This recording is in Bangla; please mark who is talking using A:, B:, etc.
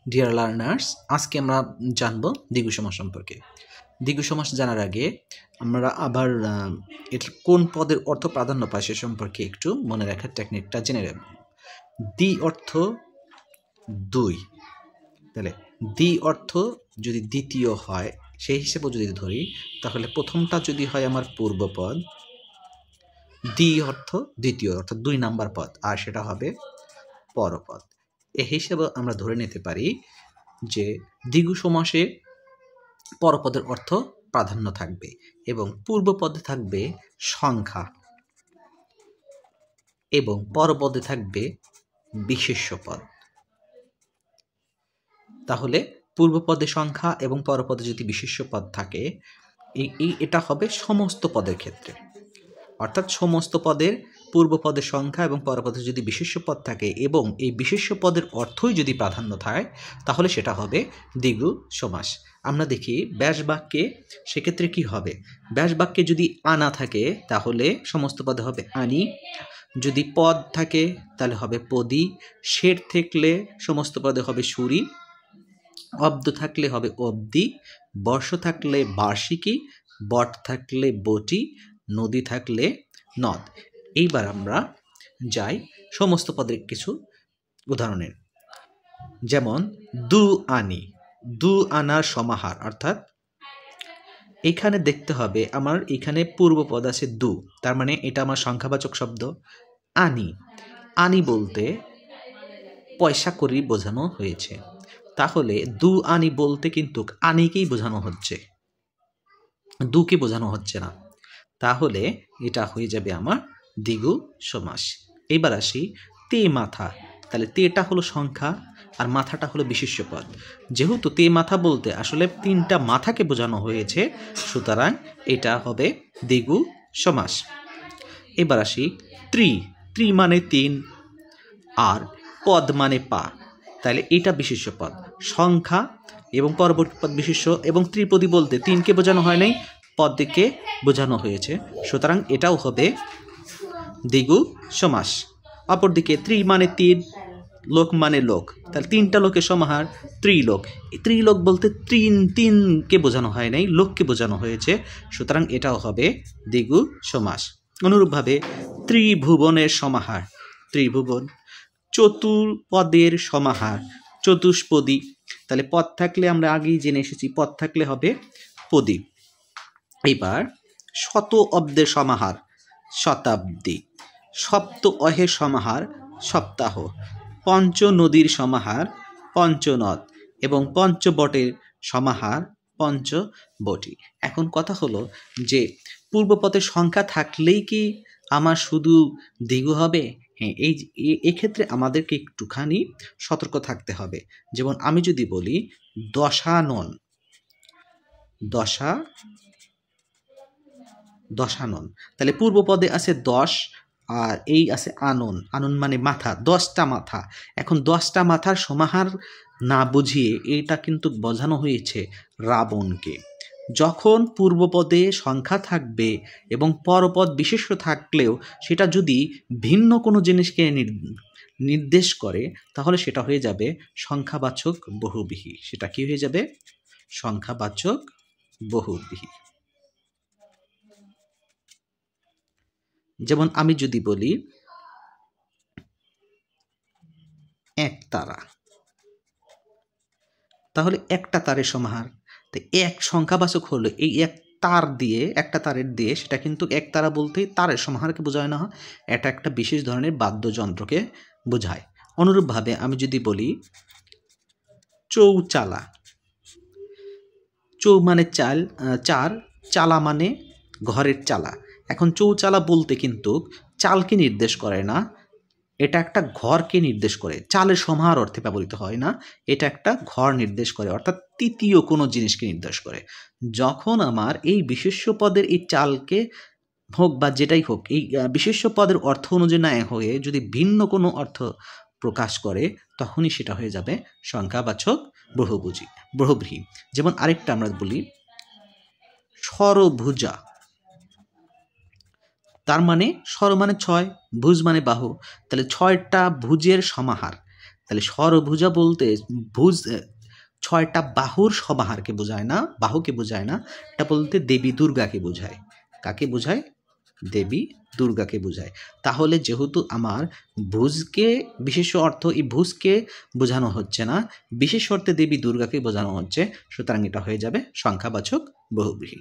A: ডিয়ার লার্নার্স, আজকে আমরা জানব দ্বিগু সমাস সম্পর্কে। দ্বিগু সমাস জানার আগে আমরা আবার এর কোন পদের অর্থ প্রাধান্য পায় সে সম্পর্কে একটু মনে রাখার টেকনিকটা জেনে নেব। দ্বি অর্থ দুই, তাহলে দ্বি অর্থ যদি দ্বিতীয় হয় সেই হিসেবে যদি ধরি, তাহলে প্রথমটা যদি হয় আমার পূর্বপদ, দ্বি অর্থ দ্বিতীয় অর্থাৎ 2 নাম্বার পদ, আর সেটা হবে পরপদ। এ হিসেবে আমরা ধরে নিতে পারি যে দ্বিগু সমাসে পরপদের অর্থ প্রাধান্য থাকবে এবং পূর্বপদে থাকবে সংখ্যা এবং পরপদে থাকবে বিশেষ্য পদ। তাহলে পূর্বপদে সংখ্যা এবং পরপদে যদি বিশেষ্য পদ থাকে, এটা হবে সমস্ত পদের ক্ষেত্রে, অর্থাৎ সমস্ত পদের পূর্বপদের সংখ্যা এবং পরপদে যদি বিশেষ্য পদ থাকে এবং এই বিশেষ্য পদের অর্থই যদি প্রাধান্য থাকে, তাহলে সেটা হবে দ্বিগু সমাস। আমরা দেখি ব্যাস বাক্যে সেক্ষেত্রে কি হবে। ব্যাস বাক্যে যদি আনা থাকে তাহলে সমস্ত পদে হবে আনি, যদি পদ থাকে তাহলে হবে পদি, শের থাকলে সমস্ত পদে হবে সুরি, অব্দ থাকলে হবে অব্দি, বর্ষ থাকলে বার্ষিকী, বট থাকলে বটি, নদী থাকলে নদ। এইবার আমরা যাই সমস্ত পদের কিছু উদাহরণের, যেমন দু আনি, দু আনার সমাহার, অর্থাৎ এখানে দেখতে হবে আমার এখানে পূর্বপদ আছে দু, তার মানে এটা আমার সংখ্যাবাচক শব্দ। আনি, আনি বলতে পয়সা করি বোঝানো হয়েছে, তাহলে দু আনি বলতে কিন্তু আনিকেই বোঝানো হচ্ছে, দুকে বোঝানো হচ্ছে না, তাহলে এটা হয়ে যাবে আমার দ্বিগু সমাস। এবার আসি তে মাথা, তাহলে তেটা হলো সংখ্যা আর মাথাটা হলো বিশেষ্য পদ। যেহেতু তে মাথা বলতে আসলে 3টা মাথাকে বোঝানো হয়েছে, সুতরাং এটা হবে দ্বিগু সমাস। এবার আসি ত্রি, ত্রি মানে 3 আর পদ মানে পা, তাহলে এটা বিশেষ্য পদ, সংখ্যা এবং পরবর্তী পদ বিশেষ্য, এবং ত্রিপদী বলতে 3কে বোঝানো হয় নাই, পদকে বোঝানো হয়েছে, সুতরাং এটাও হবে দ্বিগু সমাস। অপরদিকে ত্রি মানে 3, লোক মানে লোক, তাহলে 3টা লোকের সমাহার ত্রিলোক। ত্রিলোক বলতে 3কে বোঝানো হয় নাই, লোককে বোঝানো হয়েছে, সুতরাং এটাও হবে দ্বিগু সমাস। অনুরূপভাবে ত্রিভুবনের সমাহার, ত্রিভুবন। চতুর্পদের সমাহার, চতুষ্পদী, তাহলে পদ থাকলে আমরা আগেই জেনে এসেছি পদ থাকলে হবে পদী। এবার শত অব্দের সমাহার, শতাব্দী। সপ্ত অহের সমাহার, সপ্তাহ। পঞ্চ নদীর সমাহার, পঞ্চনদ, এবং পঞ্চবটের সমাহার, পঞ্চবটি। এখন কথা হলো যে পূর্বপদের সংখ্যা থাকলেই কি আমার শুধু দ্বিগু হবে? হ্যাঁ, এক্ষেত্রে আমাদেরকে একটুখানি সতর্ক থাকতে হবে। যেমন আমি যদি বলি দশানন, দশানন, তাহলে পূর্বপদে আছে 10 আর এই আছে আনন, আনন মানে মাথা, 10টা মাথা। এখন 10টা মাথার সমাহার না বুঝিয়ে এটা কিন্তু বোঝানো হয়েছে রাবণকে। যখন পূর্বপদে সংখ্যা থাকবে এবং পরপদ বিশেষ্য থাকলেও সেটা যদি ভিন্ন কোনো জিনিসকে নির্দেশ করে, তাহলে সেটা হয়ে যাবে সংখ্যাবাচক বহুব্রীহি। সেটা কি হয়ে যাবে? সংখ্যাবাচক বহুব্রীহি। যেমন আমি যদি বলি এক তারা, তাহলে একটা তারের সমাহার, তো এক সংখ্যাবাচক হলো এই এক তার দিয়ে, একটা তারের দিয়ে, সেটা কিন্তু এক তারা বলতে তারের সমাহারকে বোঝায় না, এটা একটা বিশেষ ধরনের বাদ্যযন্ত্রকে বোঝায়। অনুরূপভাবে আমি যদি বলি চৌচালা, চৌ মানে চাল, চার, চালা মানে ঘরের চালা। এখন চৌচালা বলতে কিন্তু চালকে নির্দেশ করে না, এটা একটা ঘরকে নির্দেশ করে, চালের সমাহার অর্থে ব্যবহৃত হয় না, এটা একটা ঘর নির্দেশ করে, অর্থাৎ তৃতীয় কোনো জিনিসকে নির্দেশ করে। যখন আমার এই বিশেষ্য পদের এই চালকে হোক বা যেটাই হোক, এই বিশেষ্য পদের অর্থ অনুযায়ী না হয়ে যদি ভিন্ন কোনো অর্থ প্রকাশ করে, তখনই সেটা হয়ে যাবে সংখ্যাবাচক বহুব্রীহি। যেমন আরেকটা আমরা বলি ষড়ভুজা, তার মানে ষড় মানে 6, ভুজ মানে বাহু, তাহলে 6টা ভুজের সমাহার, তাহলে ষড়ভুজা বলতে ভুজ 6টা বাহুর সমাহারকে বোঝায় না, বাহুকে বোঝায় না, এটা বলতে দেবী দুর্গাকে বোঝায়। কাকে বোঝায়? দেবী দুর্গাকে বোঝায়। তাহলে যেহেতু আমার ভুজকে বিশেষ অর্থ এই ভুজকে বোঝানো হচ্ছে না, বিশেষ অর্থে দেবী দুর্গাকে বোঝানো হচ্ছে, সুতরাং এটা হয়ে যাবে সংখ্যাবাচক বহুব্রীহি।